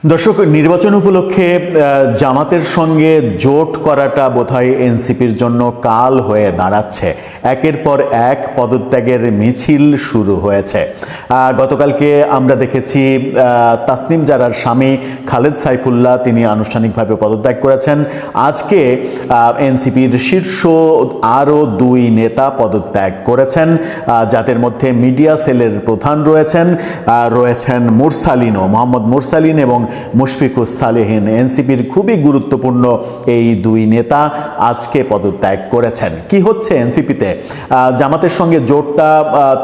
দর্শক, নির্বাচন উপলক্ষে জামাতের সঙ্গে জোট করাটা বোধহয় এনসিপির জন্য কাল হয়ে দাঁড়াচ্ছে। একের পর এক পদত্যাগের মিছিল শুরু হয়েছে। গতকালকে আমরা দেখেছি তাসনিম জারার স্বামী খালেদ সাইফুল্লাহ তিনি আনুষ্ঠানিকভাবে পদত্যাগ করেছেন। আজকে এনসিপির শীর্ষ আরও দুই নেতা পদত্যাগ করেছেন, যাদের মধ্যে মিডিয়া সেলের প্রধান রয়েছেন মুরসালিনও, মোহাম্মদ মুরসালিন এবং মুশফিকুস সালেহীন। এনসিপির খুবই গুরুত্বপূর্ণ এই দুই নেতা আজকে পদত্যাগ করেছেন। কি হচ্ছে এনসিপিতে? জামাতের সঙ্গে জোটটা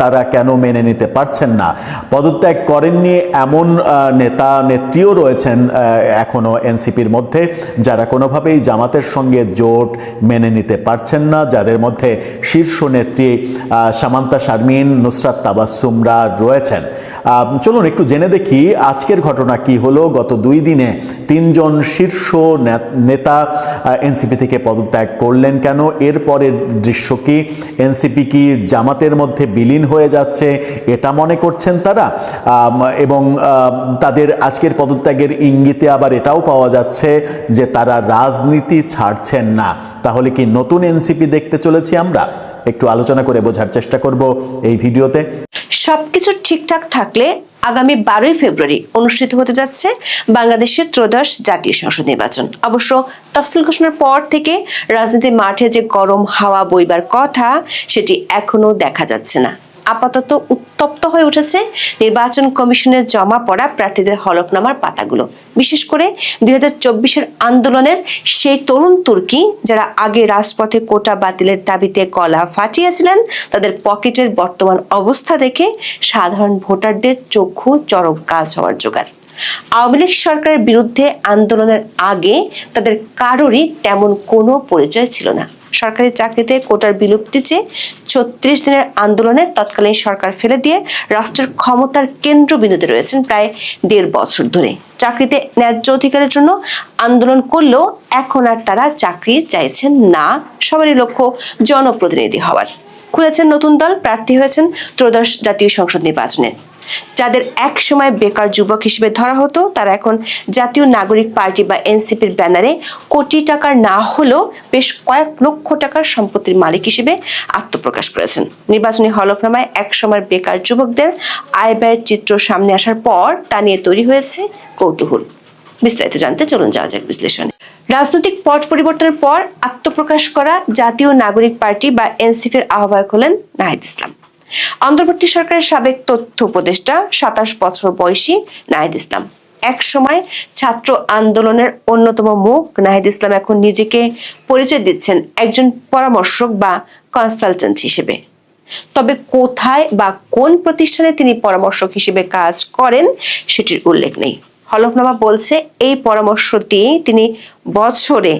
তারা কেন মেনে নিতে পারছেন না? পদত্যাগ করেননি এমন নেতা নেত্রীও রয়েছেন এখনো এনসিপির মধ্যে, যারা কোনোভাবেই জামাতের সঙ্গে জোট মেনে নিতে পারছেন না, যাদের মধ্যে শীর্ষ নেত্রী সামান্তা শারমিন, নুসরাত তাবাসসুমরা রয়েছেন। চলুন একটু জেনে দেখি আজকের ঘটনা কি হলো। গত 2 দিনে 3 জন শীর্ষ নেতা এনসিপি থেকে পদত্যাগ করলেন কেন? এরপরের দৃশ্য কি? এনসিপি কি জামাতের মধ্যে বিলীন হয়ে যাচ্ছে এটা মনে করছেন তারা? এবং তাদের আজকের পদত্যাগের ইঙ্গিতে আবার এটাও পাওয়া যাচ্ছে যে তারা রাজনীতি ছাড়ছেন না। তাহলে কি নতুন এনসিপি দেখতে চলেছি আমরা? একটু আলোচনা করে বোঝার চেষ্টা করব এই ভিডিওতে। সবকিছু ঠিকঠাক থাকলে আগামী 12ই ফেব্রুয়ারি অনুষ্ঠিত হতে যাচ্ছে বাংলাদেশের ত্রয়োদশ জাতীয় সংসদ নির্বাচন। অবশ্য তফসিল ঘোষণার পর থেকে রাজনীতির মাঠে যে গরম হাওয়া বইবার কথা সেটি এখনো দেখা যাচ্ছে না। আপাতত উত্তপ্ত হয়ে উঠেছে নির্বাচন কমিশনের জমা পড়া প্রার্থীদের হলফনামার পাতাগুলো। বিশেষ করে 2024-এর আন্দোলনের সেই তরুণ তুর্কি যারা আগে রাজপথে কোটা বাতিলের দাবিতে গলা ফাটিয়েছিলেন, তাদের পকেটের বর্তমান অবস্থা দেখে সাধারণ ভোটারদের চক্ষু চরম কাজ হওয়ার জোগাড়। আওয়ামী লীগ সরকারের বিরুদ্ধে আন্দোলনের আগে তাদের কারোরই তেমন কোনো পরিচয় ছিল না। সরকারি চাকরিতে কোটার বিলুপ্তি চেয়ে 36 দিনের আন্দোলনে তৎকালীন সরকার ফেলে দিয়ে রাষ্ট্রের ক্ষমতার কেন্দ্রবিন্দুতে রয়েছেন প্রায় 1.5 বছর ধরে। চাকরিতে ন্যায্য অধিকারের জন্য আন্দোলন করলেও এখন আর তারা চাকরি চাইছেন না। সবারই লক্ষ্য জনপ্রতিনিধি হওয়ার। খুলেছেন নতুন দল, প্রার্থী হয়েছেন ত্রয়োদশ জাতীয় সংসদ নির্বাচনে। যাদের এক সময় বেকার যুবক হিসেবে ধরা হতো, তারা এখন জাতীয় নাগরিক পার্টি বা এনসিপির ব্যানারে কোটি টাকার না হলেও বেশ কয়েক লক্ষ টাকার সম্পত্তির মালিক হিসেবে আত্মপ্রকাশ করেছেন। নির্বাচনী হলফনামায় এক সময় বেকার যুবকদের আয় ব্যয়ের চিত্র সামনে আসার পর তা নিয়ে তৈরি হয়েছে কৌতূহল। বিস্তারিত জানতে চলুন যাওয়া যাক বিশ্লেষণে। রাজনৈতিক পট পরিবর্তনের পর আত্মপ্রকাশ করা জাতীয় নাগরিক পার্টি বা এনসিপির আহ্বায়ক হলেন নাহিদ ইসলাম। অন্তর্বর্তী সরকারের সাবেক তথ্য উপদেষ্টা 27 বছর বয়সী নাহিদ ইসলাম এক সময় ছাত্র আন্দোলনের অন্যতম মুখ। নাহিদ ইসলাম এখন নিজেকে পরিচয় দিচ্ছেন একজন পরামর্শক বা কনসালটেন্ট হিসেবে। তবে কোথায় বা কোন প্রতিষ্ঠানে তিনি পরামর্শক হিসেবে কাজ করেন সেটির উল্লেখ নেই। হলফনামা বলছে এই পরামর্শ দিয়ে তিনি বছরে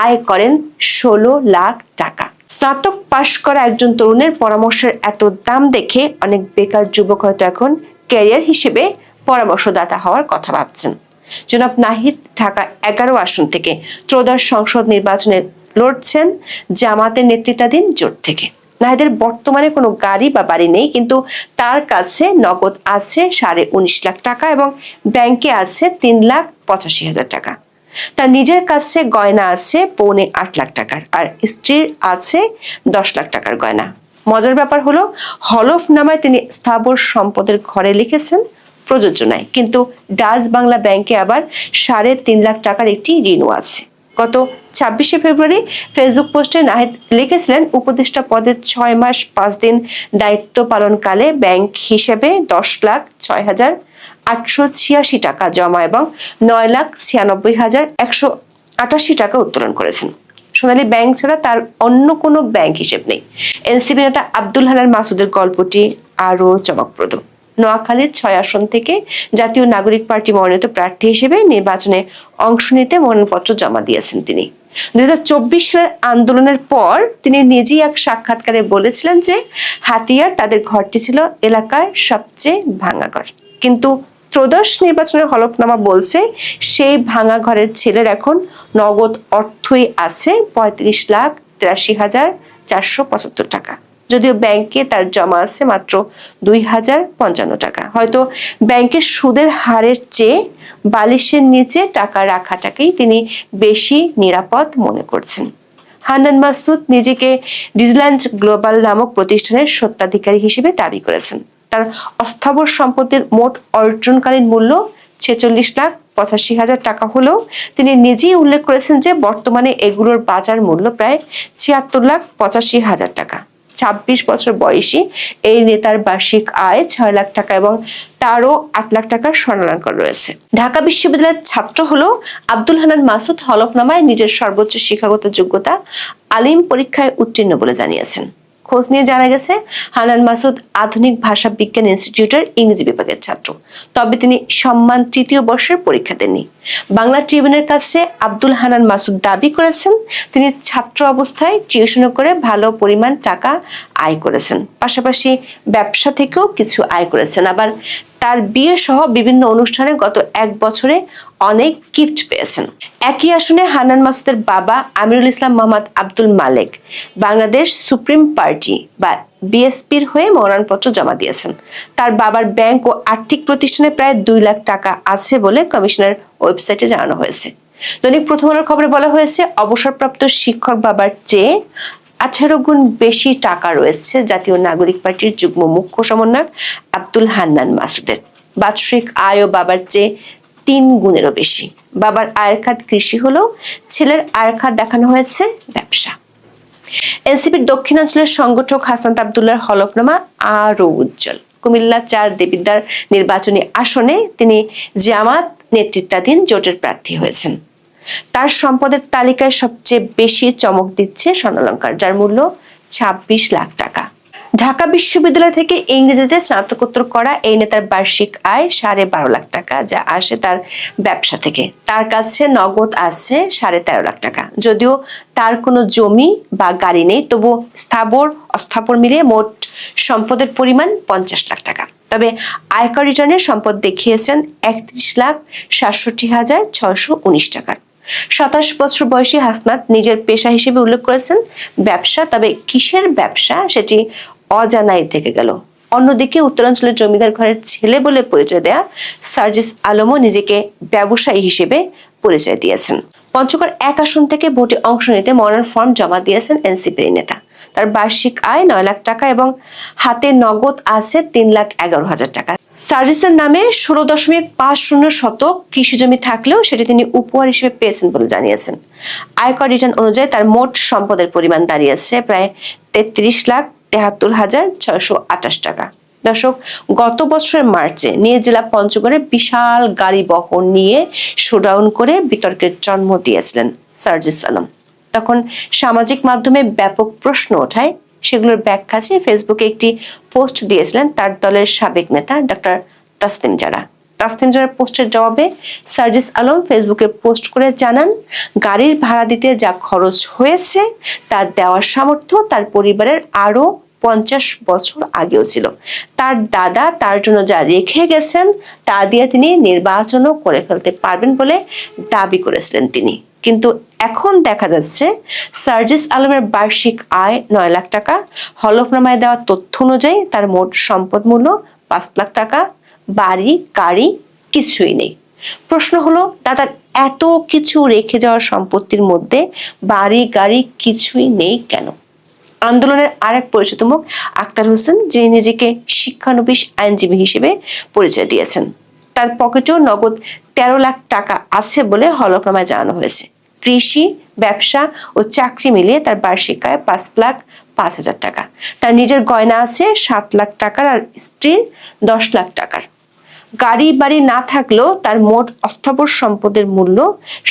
আয় করেন 16 লাখ টাকা। স্নাতক পাশ করা একজন তরুণের পরামর্শের এত দাম দেখে অনেক বেকার যুবক হয়তো এখন ক্যারিয়ার হিসেবে পরামর্শদাতা হওয়ার কথা ভাবছেন। জনাব নাহিদ ঢাকা 11 আসন থেকে ত্রয়োদশ সংসদ নির্বাচনে লড়ছেন জামাতের নেতৃত্বাধীন জোট থেকে। নাহিদের বর্তমানে কোনো গাড়ি বা বাড়ি নেই, কিন্তু তার কাছে নগদ আছে 19.5 লাখ টাকা এবং ব্যাংকে আছে 3,85,000 টাকা। তার নিজের কাছে গয়না আছে 7.25 লাখ টাকার, আর স্ত্রীর আছে 10 লাখ টাকার গয়না। মজার ব্যাপার হলো হলফনামায় তিনি স্থাবর সম্পদের ঘরে লিখেছেন প্রযোজনায়, কিন্তু ডাচ বাংলা ব্যাংকে আবার 3.5 লাখ টাকার একটি ঋণও আছে। গত 26শে ফেব্রুয়ারি ফেসবুক পোস্টে নাহিদ লিখেছিলেন, উপদেষ্টা পদে 6 মাস 5 দিন দায়িত্ব পালনকালে ব্যাংক হিসেবে 10,06,886 টাকা জমা এবং 9,96,188 টাকা উত্তোলন করেছেন। সোনালী ব্যাংক ছাড়া তার অন্য কোনো ব্যাংক হিসেব নেই। এনসিপি নেতা আব্দুল হান্নান মাসুদের গল্পটি আরো চমকপ্রদ। নোয়াখালীর 6 আসন থেকে জাতীয় নাগরিক পার্টি মনোনীত প্রার্থী হিসেবে নির্বাচনে অংশ নিতে মনোনয়নপত্র জমা দিয়েছেন তিনি। 2024 সালের আন্দোলনের পর তিনি নিজেই এক সাক্ষাৎকারে বলেছিলেন যে হাতিয়ার তাদের ঘরটি ছিল এলাকার সবচেয়ে ভাঙা ঘর। কিন্তু ত্রয়োদশ নির্বাচনের হলফনামা বলছে সেই ভাঙা ঘরের ছেলের এখন নগদ অর্থই আছে 35,83,475 টাকা। যদিও ব্যাংকে তার জমা আছে মাত্র 2055 টাকা। হয়তো ব্যাংকের সুদের হারের চেয়ে বালিশের নিচে টাকা রাখাটাকেই তিনি বেশি নিরাপদ মনে করছেন। হান্নান মাসুদ নিজেকে ডিজল্যান্ড গ্লোবাল নামক প্রতিষ্ঠানের স্বত্বাধিকারী হিসেবে দাবি করেছেন। তার অস্থাবর সম্পত্তির মোট অর্জনকালীন মূল্য 46,85,000 টাকা হলেও তিনি নিজেই উল্লেখ করেছেন যে বর্তমানে এগুলোর বাজার মূল্য প্রায় 76,85,000 টাকা। 26 বছর বয়সী এই নেতার বার্ষিক আয় 6 লাখ টাকা এবং তারও 8 লাখ টাকার স্বর্ণালঙ্কার রয়েছে। ঢাকা বিশ্ববিদ্যালয়ের ছাত্র হলেও আব্দুল হান্নান মাসুদ হলফনামায় নিজের সর্বোচ্চ শিক্ষাগত যোগ্যতা আলিম পরীক্ষায় উত্তীর্ণ বলে জানিয়েছেন। খোঁজ নিয়ে জানা গেছে হান্নান মাসুদ আধুনিক ভাষা বিজ্ঞান ইনস্টিটিউটের ইংরেজি বিভাগের ছাত্র, তবে তিনি সম্মান 3য় বর্ষের পরীক্ষা দেননি। বাংলা ট্রিবিউনের কাছে আব্দুল হান্নান মাসুদ দাবি করেছেন তিনি ছাত্র অবস্থায় টিউশন করে ভালো পরিমাণ টাকা আয় করেছেন, পাশাপাশি ব্যবসা থেকেও কিছু আয় করেছেন। আবার তার বিয়ে সহ বিভিন্ন অনুষ্ঠানে গত 1 বছরে অনেক গিফট পেয়েছেন। একই আসনে হান্নান মাসুদের বাবা আমিরুল ইসলাম মোহাম্মদ আব্দুল মালেক বাংলাদেশ সুপ্রিম পার্টি বা বিএসপির হয়ে মনোনয়নপত্র জমা দিয়েছেন। তার বাবার ব্যাংক ও আর্থিক প্রতিষ্ঠানে প্রায় 2 লাখ টাকা আছে বলে কমিশনের ওয়েবসাইটে জানানো হয়েছে। দৈনিক প্রথম আলোর খবরে বলা হয়েছে অবসরপ্রাপ্ত শিক্ষক বাবার চেয়ে 18 গুণ বেশি টাকা রয়েছে জাতীয় নাগরিক পার্টির যুগ্ম মুখ্য সমন্বয়ক আব্দুল হান্নান মাসুদের। বাৎসরিক আয়ও বাবার চেয়ে 3 গুণেরও বেশি। বাবার আয়ের খাত কৃষি হলেও ছেলের আয়ের খাত দেখানো হয়েছে ব্যবসা। এনসিপির দক্ষিণাঞ্চলের সংগঠক হাসান আব্দুল্লাহর হলফনামা আরো উজ্জ্বল। কুমিল্লা 4 দেবিদ্বার নির্বাচনী আসনে তিনি জামাত নেতৃত্বাধীন জোটের প্রার্থী হয়েছেন। তার সম্পদের তালিকায় সবচেয়ে বেশি চমক দিচ্ছে স্বর্ণালঙ্কার, যার মূল্য 26 লাখ টাকা। ঢাকা বিশ্ববিদ্যালয় থেকে ইংরেজিতে স্নাতকোত্তর করা এই নেতার বার্ষিক আয় 12.5 লাখ টাকা, যা আসে তার ব্যবসা থেকে। তার কাছে নগদ আছে 13.5 লাখ টাকা। যদিও তার কোনো জমি বা গাড়ি নেই, তবু স্থাবর অস্থাবর মিলিয়ে মোট সম্পদের পরিমাণ 50 লাখ টাকা। তবে আয়কর রিটার্নে সম্পদ দেখিয়েছেন 31,67,619 টাকার। 27 বছর বয়সী হাসনাত নিজের পেশা হিসেবে উল্লেখ করেছেন ব্যবসা, তবে কিসের ব্যবসা সেটি অজানাই থেকে গেল। অন্যদিকে উত্তরাঞ্চলের জমিদার ঘরের ছেলে বলে পরিচয় দেয়া সার্জিস আলমও নিজেকে ব্যবসায়ী হিসেবে পরিচয় দিয়েছেন। পঞ্চগড় 1 আসন থেকে ভোটে অংশ নিতে মনোনয়ন ফর্ম জমা দিয়েছেন এনসিপির নেতা। তার বার্ষিক আয় 9 লাখ টাকা এবং হাতে নগদ আছে 3,11,000 টাকা। সার্জিসের নামে 16.50 শতক কৃষি জমি থাকলেও সেটি তিনি উপহার হিসেবে পেয়েছেন বলে জানিয়েছেন। আয়কর রিটার্ন অনুযায়ী তার মোট সম্পদের পরিমাণ দাঁড়িয়েছে প্রায় 33,73,628 টাকা। দর্শক, গত বছরের মার্চে নিয়ে জেলা পঞ্চগড়ে বিশাল গাড়ি বহন নিয়ে শোডাউন করে বিতর্কের জন্ম দিয়েছিলেন সার্জিস আলম। তখন সামাজিক মাধ্যমে ব্যাপক প্রশ্ন ওঠায়। সেগুলোর ব্যাখ্যা চেয়ে ফেসবুকে একটি পোস্ট দিয়েছিলেন তার দলের সাবেক নেতা ডক্টর তাসনিম জারা। তাসনিম জারার পোস্টের জবাবে সার্জিস আলম ফেসবুকে পোস্ট করে জানান, গাড়ির ভাড়া দিতে যা খরচ হয়েছে তা দেওয়ার সামর্থ্য তার পরিবারের আরো 50 বছর আগেও ছিল। তার দাদা তার জন্য যা রেখে গেছেন তা দিয়ে তিনি নির্বাচনও করে ফেলতে পারবেন বলে দাবি করেছিলেন তিনি। কিন্তু এখন দেখা যাচ্ছে সার্জিস আলমের বার্ষিক আয় 9 লাখ টাকা। হলফনামায় দেওয়া তথ্য অনুযায়ী তার মোট সম্পদ মূল্য 5 লাখ টাকা। বাড়ি গাড়ি কিছুই নেই। প্রশ্ন হলো, দাদার এত কিছু রেখে যাওয়ার সম্পত্তির মধ্যে বাড়ি গাড়ি কিছুই নেই কেন? আন্দোলনের আরেক পরিচিত মুখ আক্তার হোসেন, যিনি নিজেকে শিক্ষানবিশ আইনজীবী হিসেবে পরিচয় দিয়েছেন, তার পকেটেও নগদ 13 লাখ টাকা আছে বলে হলফনামায় জানানো হয়েছে। কৃষি, ব্যবসা ও চাকরি মিলিয়ে তার বার্ষিক আয় 5,05,000 টাকা। তার নিজের গয়না আছে 7 লাখ টাকার আর স্ত্রীর 10 লাখ টাকার। গাড়ি বাড়ি না থাকলেও তার মোট অস্থাবর সম্পদের মূল্য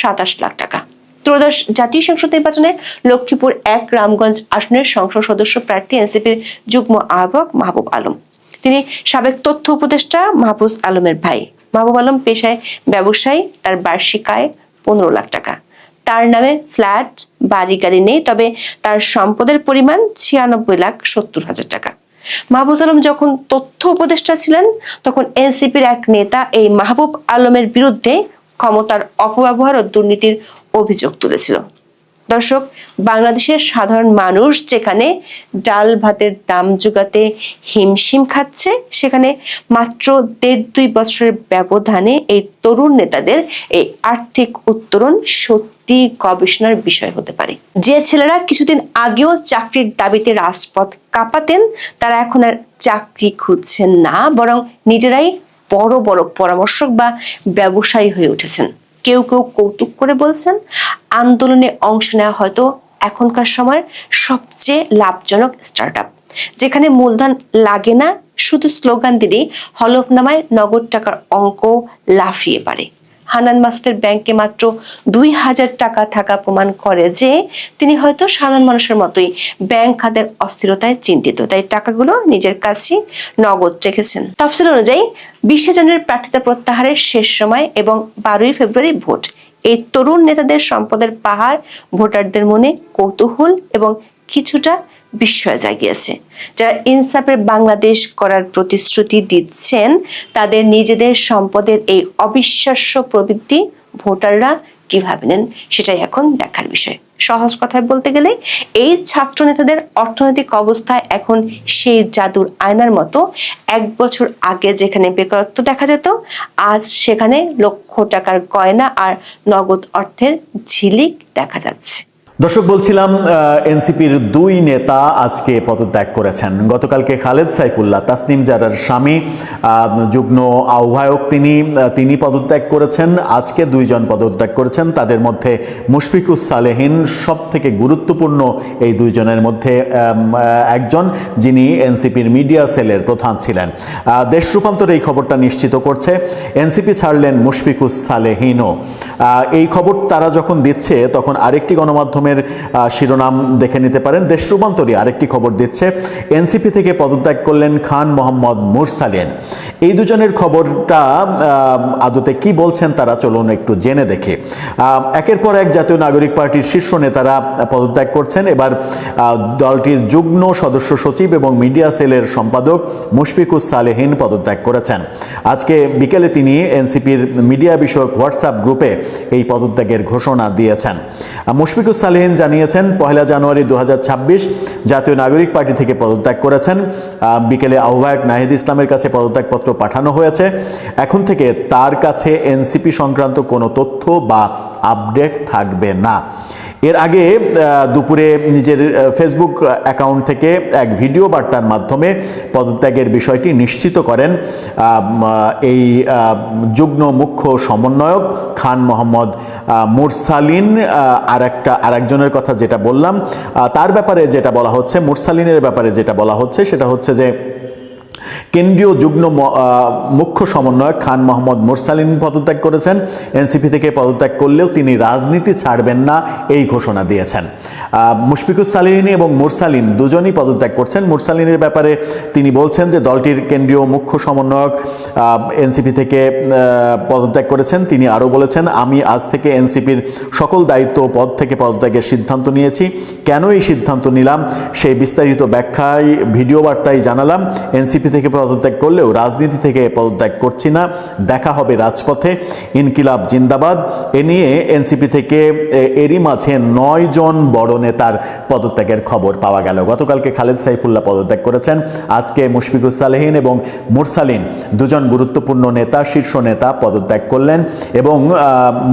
27 লাখ টাকা। ত্রয়োদশ জাতীয় সংসদ নির্বাচনে লক্ষ্মীপুর 1 রামগঞ্জ আসনের সংসদ সদস্য প্রার্থী এনসিপির যুগ্ম আহ্বায়ক মাহবুব আলম। তিনি সাবেক তথ্য উপদেষ্টা মাহফুজ আলমের ভাই। মাহবুব আলম পেশায় ব্যবসায়ী। তার বার্ষিক আয় 15 লাখ টাকা। তার নামে ফ্ল্যাট, বাড়ি গাড়ি নেই, তবে তার সম্পদের পরিমাণ 96,70,000 টাকা। মাহবুব আলম যখন তথ্য উপদেষ্টা ছিলেন তখন এনসিপির এক নেতা এই মাহবুব আলমের বিরুদ্ধে ক্ষমতার অপব্যবহার ও দুর্নীতির অভিযোগ তুলেছিল। দর্শক, বাংলাদেশের সাধারণ মানুষ যেখানে ডাল ভাতের দাম জোগাতে হিমশিম খাচ্ছে, সেখানে মাত্র 1.5-2 বছরের ব্যবধানে এই তরুণ নেতাদের এই আর্থিক উত্তরণ সত্যি গবেষণার বিষয় হতে পারে। যে ছেলেরা কিছুদিন আগেও চাকরির দাবিতে রাজপথ কাঁপাতেন, তারা এখন আর চাকরি খুঁজছেন না, বরং নিজেরাই বড় বড় পরামর্শক বা ব্যবসায়ী হয়ে উঠেছেন। কেউ কেউ কৌতুক করে বলছেন, আন্দোলনে অংশ নেওয়া হয়তো এখনকার সময়ের সবচেয়ে লাভজনক স্টার্টআপ, যেখানে মূলধন লাগে না, শুধু স্লোগান দিলেই হলফনামায় নগদ টাকার অঙ্ক লাফিয়ে পারে। হান্নান মাসুদের ব্যাংকে মাত্র 2,000 টাকা থাকা প্রমাণ করে যে তিনি হয়তো সাধারণ মানুষের মতোই ব্যাংক খাতের অস্থিরতায় চিন্তিত, তাই টাকাগুলো নিজের কাছেই নগদ রেখেছেন। তফসিল অনুযায়ী 20 জানুয়ারি প্রার্থিতা প্রত্যাহারের শেষ সময় এবং 12 ফেব্রুয়ারি ভোট, এই তরুণ নেতাদের সম্পদের পাহাড় ভোটারদের মনে কৌতূহল এবং কিছুটা বিস্ময় জাগিয়েছে। যারা ইনসাফের বাংলাদেশ করার প্রতিশ্রুতি দিচ্ছেন, তাদের নিজেদের সম্পদের এই অবিশ্বাস্য প্রবৃদ্ধি ভোটাররা কিভাবে নেন, সেটাই এখন দেখার বিষয়। সহজ কথায় বলতে গেলে এই ছাত্র নেতাদের অর্থনৈতিক অবস্থা এখন সেই জাদুর আয়নার মতো। 1 বছর আগে যেখানে বেকারত্ব দেখা যেত, আজ সেখানে লক্ষ টাকার গয়না আর নগদ অর্থের ঝিলিক দেখা যাচ্ছে। দর্শক, বলছিলাম এনসিপির 2 নেতা আজকে পদত্যাগ করেছেন। গতকালকে খালেদ সাইফুল্লাহ, তাসনিম জারার স্বামী, যুগ্ম আহ্বায়ক, তিনি পদত্যাগ করেছেন। আজকে 2 জন পদত্যাগ করেছেন। তাদের মধ্যে মুশফিকুস সালেহীন সব থেকে গুরুত্বপূর্ণ এই 2 জনের মধ্যে একজন, যিনি এনসিপির মিডিয়া সেলের প্রধান ছিলেন। দেশ রূপান্তর এই খবরটা নিশ্চিত করছে, এনসিপি ছাড়লেন মুশফিকুস সালেহীনও। এই খবর তারা যখন দিচ্ছে, তখন আরেকটি গণমাধ্যম শিরোনাম দেখে নিতে পারেন। দেশ রূপান্তরী আরেকটি খবর দিচ্ছে, এনসিপি থেকে পদত্যাগ করলেন খান মোহাম্মদ মুরসালিন। এই 2 জনের খবরটা আদতে কি বলছেন তারা, চলুন একটু জেনে দেখি। একের পর এক জাতীয় নাগরিক পার্টির শীর্ষ নেতারা পদত্যাগ করছেন। এবার দলটির যুগ্ম সদস্য সচিব এবং মিডিয়া সেলের সম্পাদক মুশফিকুস সালেহীন পদত্যাগ করেছেন। আজকে বিকেলে তিনি এনসিপির মিডিয়া বিষয়ক হোয়াটসঅ্যাপ গ্রুপে এই পদত্যাগের ঘোষণা দিয়েছেন। মুশফিকুস সালেহীন জানিয়েছেন, 1 জানুয়ারি 2026 জাতীয় নাগরিক পার্টি থেকে পদত্যাগ করেছেন। বিকেলে আহ্বায়ক নাহিদ ইসলামের কাছে পদত্যাগপত্র পাঠানো হয়েছে। এখন থেকে তার কাছে এনসিপি সংক্রান্ত কোনো তথ্য বা আপডেট থাকবে না। এর আগে দুপুরে নিজের ফেসবুক অ্যাকাউন্ট থেকে এক ভিডিও বার্তার মাধ্যমে পদত্যাগের বিষয়টি নিশ্চিত করেন এই যুগ্ম মুখ্য সমন্বয়ক খান মোহাম্মদ মুরসালিন। আরেকজনের কথা যেটা বললাম, তার ব্যাপারে যেটা বলা হচ্ছে, মুরসালিনের ব্যাপারে যেটা বলা হচ্ছে, সেটা হচ্ছে যে কেন্দ্রীয় যুগ্ম মুখ্য সমন্বয়ক খান মোহাম্মদ মুরসালিন পদত্যাগ করেছেন। এনসিপি থেকে পদত্যাগ করলেও তিনি রাজনীতি ছাড়বেন না, এই ঘোষণা দিয়েছেন। মুশফিকুস সালেহীন এবং মুরসালিন দুজনই পদত্যাগ করছেন। মুরসালিনের ব্যাপারে তিনি বলছেন যে দলটির কেন্দ্রীয় মুখ্য সমন্বয়ক এনসিপি থেকে পদত্যাগ করেছেন। তিনি আরও বলেছেন, আমি আজ থেকে এনসিপির সকল দায়িত্ব পদ থেকে পদত্যাগের সিদ্ধান্ত নিয়েছি। কেন এই সিদ্ধান্ত নিলাম সেই বিস্তারিত ব্যাখ্যায় ভিডিও বার্তায় জানালাম। এনসিপি থেকে পদত্যাগ করলেও রাজনীতি থেকে পদত্যাগ করছি না, দেখা হবে রাজপথে, ইনকিলাব জিন্দাবাদ। এ নিয়ে এনসিপি থেকে এরই মাঝে 9 জন বড় নেতার পদত্যাগের খবর পাওয়া গেল। গতকালকে খালেদ সাইফুল্লাহ পদত্যাগ করেছেন। আজকে মুশফিকুস সালেহীন এবং মুরসালিন 2 জন গুরুত্বপূর্ণ নেতা, শীর্ষ নেতা পদত্যাগ করলেন। এবং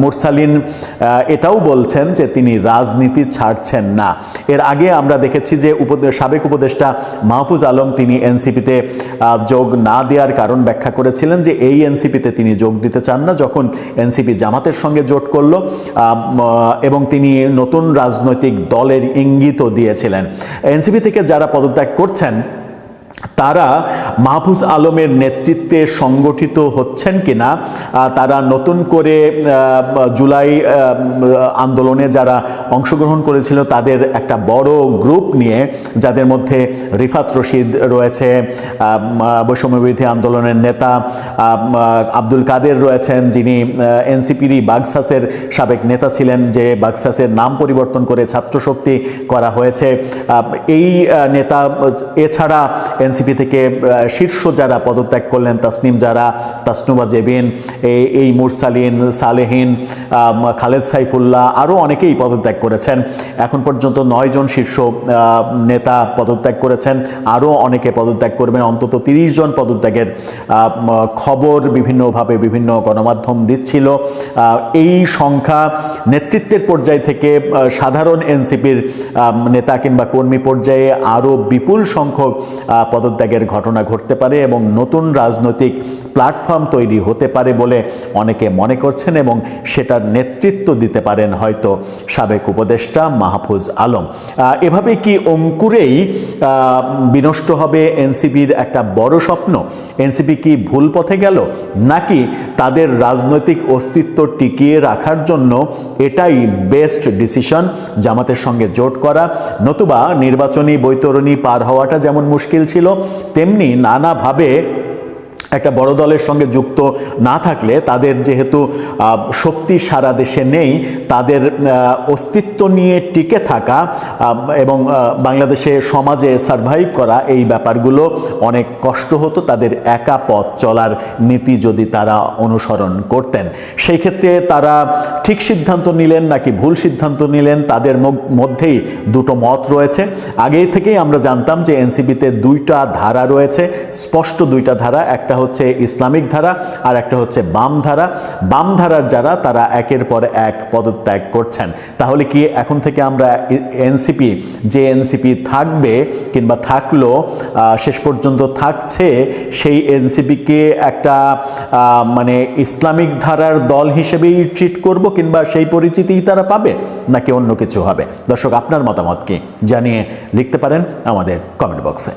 মুরসালিন এটাও বলছেন যে তিনি রাজনীতি ছাড়ছেন না। এর আগে আমরা দেখেছি যে সাবেক উপদেষ্টা মাহফুজ আলম, তিনি এনসিপিতে যোগ না দেওয়ার কারণ ব্যাখ্যা করেছিলেন যে এই এনসিপিতে তিনি যোগ দিতে চান না, যখন এনসিপি জামাতের সঙ্গে জোট করল, এবং তিনি নতুন রাজনৈতিক দলের ইঙ্গিতও দিয়েছিলেন। এনসিপি থেকে যারা পদত্যাগ করছেন তারা মাহফুজ আলমের নেতৃত্বে সংগঠিত হচ্ছেন কিনা, তারা নতুন করে জুলাই আন্দোলনে যারা অংশগ্রহণ করেছিল তাদের একটা বড় গ্রুপ নিয়ে, যাদের মধ্যে রিফাত রশিদ রয়েছে, বৈষম্যবিরোধী আন্দোলনের নেতা আব্দুল কাদের রয়েছেন, যিনি এনসিপিরই বাগসাসের সাবেক নেতা ছিলেন, যে বাগসাসের নাম পরিবর্তন করে ছাত্রশক্তি করা হয়েছে। এই নেতা এছাড়া এনসিপি এনসিপি থেকে শীর্ষ যারা পদত্যাগ করলেন, তাসনিম জারা, তাসনুবা জেবিন, এই মুরসালিন, সালেহিন, খালেদ সাইফুল্লাহ, আরও অনেকেই পদত্যাগ করেছেন। এখন পর্যন্ত 9 জন শীর্ষ নেতা পদত্যাগ করেছেন, আরও অনেকে পদত্যাগ করবেন। অন্তত 30 জন পদত্যাগের খবর বিভিন্নভাবে বিভিন্ন গণমাধ্যম দিচ্ছিল। এই সংখ্যা নেতৃত্বের পর্যায় থেকে সাধারণ এনসিপির নেতা কিংবা কর্মী পর্যায়ে আরও বিপুল সংখ্যক পদত্যাগের ঘটনা ঘটতে পারে এবং নতুন রাজনৈতিক প্ল্যাটফর্ম তৈরি হতে পারে বলে অনেকে মনে করছেন, এবং সেটার নেতৃত্ব দিতে পারেন হয়তো সাবেক উপদেষ্টা মাহফুজ আলম। এভাবে কি অঙ্কুরেই বিনষ্ট হবে এনসিপির একটা বড় স্বপ্ন? এনসিপি কি ভুল পথে গেল, নাকি তাদের রাজনৈতিক অস্তিত্ব টিকিয়ে রাখার জন্য এটাই বেস্ট ডিসিশন জামাতের সঙ্গে জোট করা? নতুবা নির্বাচনী বৈতরণী পার হওয়াটা যেমন মুশকিল ছিল, তেমনি নানাভাবে একটা বড় দলের সঙ্গে যুক্ত না থাকলে তাদের যেহেতু শক্তি সারা দেশে নেই, তাদের অস্তিত্ব নিয়ে টিকে থাকা এবং বাংলাদেশে সমাজে সারভাইভ করা, এই ব্যাপারগুলো অনেক কষ্ট হতো তাদের একা পথ চলার নীতি যদি তারা অনুসরণ করতেন। সেই ক্ষেত্রে তারা ঠিক সিদ্ধান্ত নিলেন নাকি ভুল সিদ্ধান্ত নিলেন, তাদের মধ্যেই দুটো মত রয়েছে। আগে থেকেই আমরা জানতাম যে এনসিপিতে 2টা ধারা রয়েছে, স্পষ্ট 2টা ধারা। একটা হচ্ছে ইসলামিক ধারা আর একটা হচ্ছে বাম ধারা। বাম ধারার যারা, তারা একের পর এক পদত্যাগ করছেন। তাহলে কি এখন থেকে আমরা এনসিপি, যে এনসিপি থাকবে কিংবা থাকলো, শেষ পর্যন্ত থাকছে, সেই এনসিপিকে একটা মানে ইসলামিক ধারার দল হিসেবেই ট্রিট করব, কিংবা সেই পরিচিতিই তারা পাবে, নাকি অন্য কিছু হবে? দর্শক, আপনার মতামত কি জানিয়ে লিখতে পারেন আমাদের কমেন্ট বক্সে।